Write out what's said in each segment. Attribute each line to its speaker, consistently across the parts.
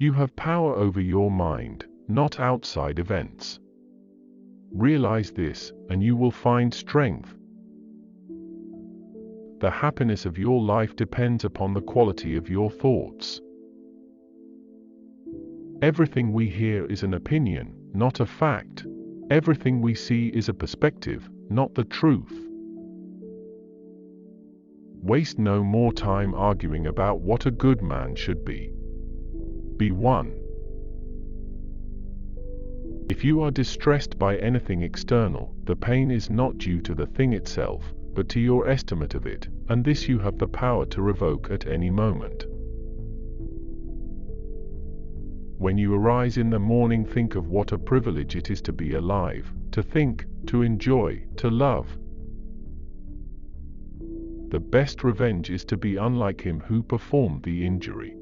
Speaker 1: You have power over your mind, not outside events. Realize this, and you will find strength. The happiness of your life depends upon the quality of your thoughts. Everything we hear is an opinion, not a fact. Everything we see is a perspective, not the truth. Waste no more time arguing about what a good man should be. Be one. If you are distressed by anything external, the pain is not due to the thing itself, but to your estimate of it, and this you have the power to revoke at any moment. When you arise in the morning, think of what a privilege it is to be alive, to think, to enjoy, to love. The best revenge is to be unlike him who performed the injury.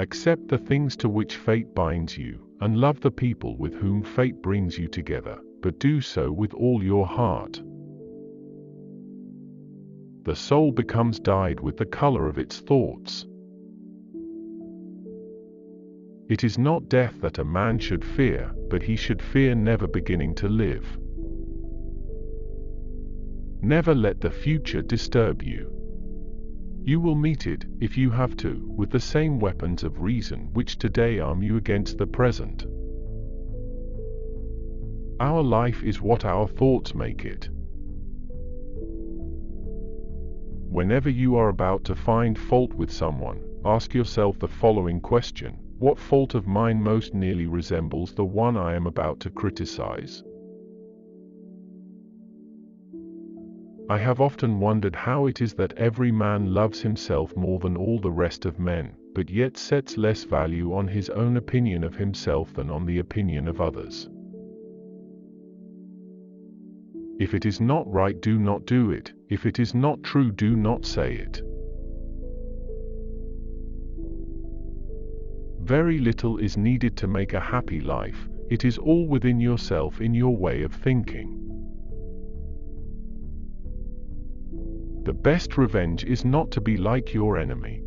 Speaker 1: Accept the things to which fate binds you, and love the people with whom fate brings you together, but do so with all your heart. The soul becomes dyed with the color of its thoughts. It is not death that a man should fear, but he should fear never beginning to live. Never let the future disturb you. You will meet it, if you have to, with the same weapons of reason which today arm you against the present. Our life is what our thoughts make it. Whenever you are about to find fault with someone, ask yourself the following question: what fault of mine most nearly resembles the one I am about to criticize? I have often wondered how it is that every man loves himself more than all the rest of men, but yet sets less value on his own opinion of himself than on the opinion of others. If it is not right, do not do it. If it is not true, do not say it. Very little is needed to make a happy life. It is all within yourself, in your way of thinking. The best revenge is not to be like your enemy.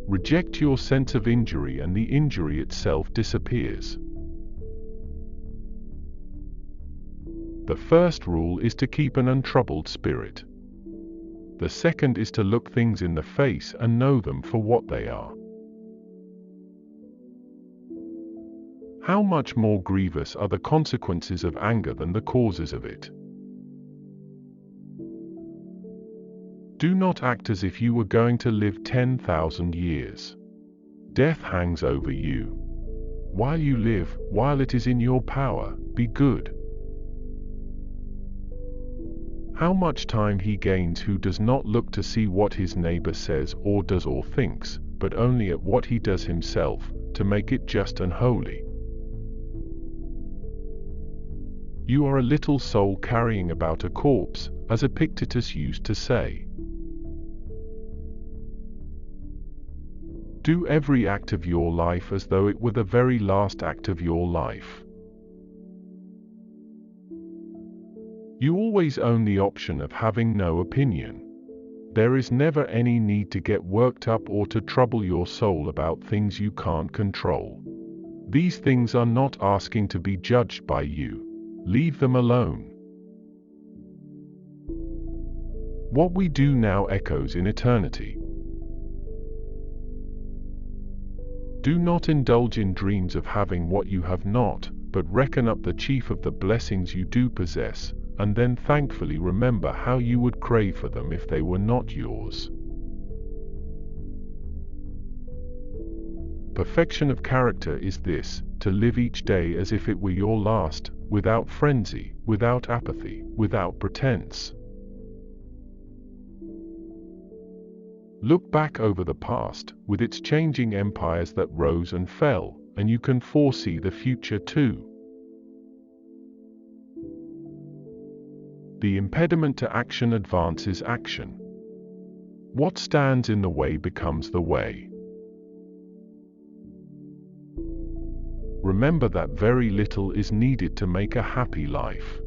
Speaker 1: Reject your sense of injury and the injury itself disappears. The first rule is to keep an untroubled spirit. The second is to look things in the face and know them for what they are. How much more grievous are the consequences of anger than the causes of it? Do not act as if you were going to live 10,000 years. Death hangs over you. While you live, while it is in your power, be good. How much time he gains who does not look to see what his neighbor says or does or thinks, but only at what he does himself, to make it just and holy. You are a little soul carrying about a corpse, as Epictetus used to say. Do every act of your life as though it were the very last act of your life. You always own the option of having no opinion. There is never any need to get worked up or to trouble your soul about things you can't control. These things are not asking to be judged by you. Leave them alone. What we do now echoes in eternity. Do not indulge in dreams of having what you have not, but reckon up the chief of the blessings you do possess, and then thankfully remember how you would crave for them if they were not yours. Perfection of character is this: to live each day as if it were your last, without frenzy, without apathy, without pretense. Look back over the past, with its changing empires that rose and fell, and you can foresee the future too. The impediment to action advances action. What stands in the way becomes the way. Remember that very little is needed to make a happy life.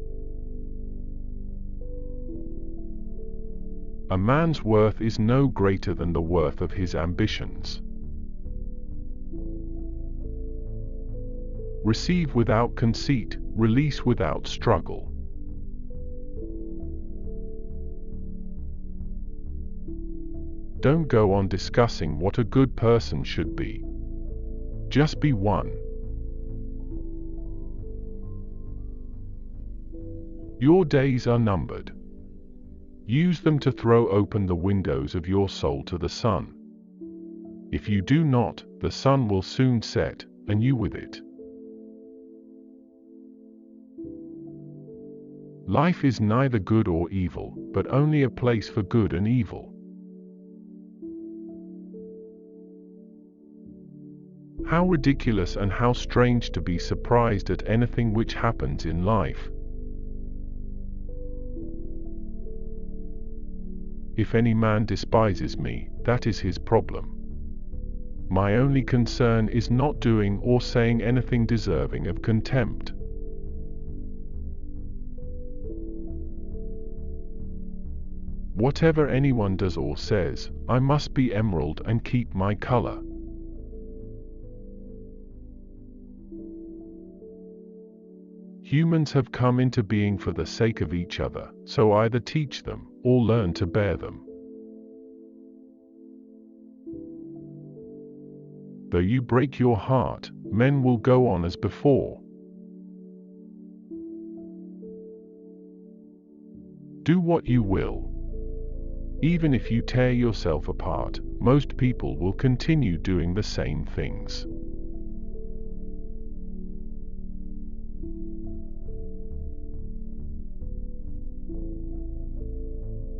Speaker 1: A man's worth is no greater than the worth of his ambitions. Receive without conceit, release without struggle. Don't go on discussing what a good person should be. Just be one. Your days are numbered. Use them to throw open the windows of your soul to the sun. If you do not, the sun will soon set, and you with it. Life is neither good or evil, but only a place for good and evil. How ridiculous and how strange to be surprised at anything which happens in life. If any man despises me, that is his problem. My only concern is not doing or saying anything deserving of contempt. Whatever anyone does or says, I must be emerald and keep my color. Humans have come into being for the sake of each other, so either teach them, or learn to bear them. Though you break your heart, men will go on as before. Do what you will. Even if you tear yourself apart, most people will continue doing the same things.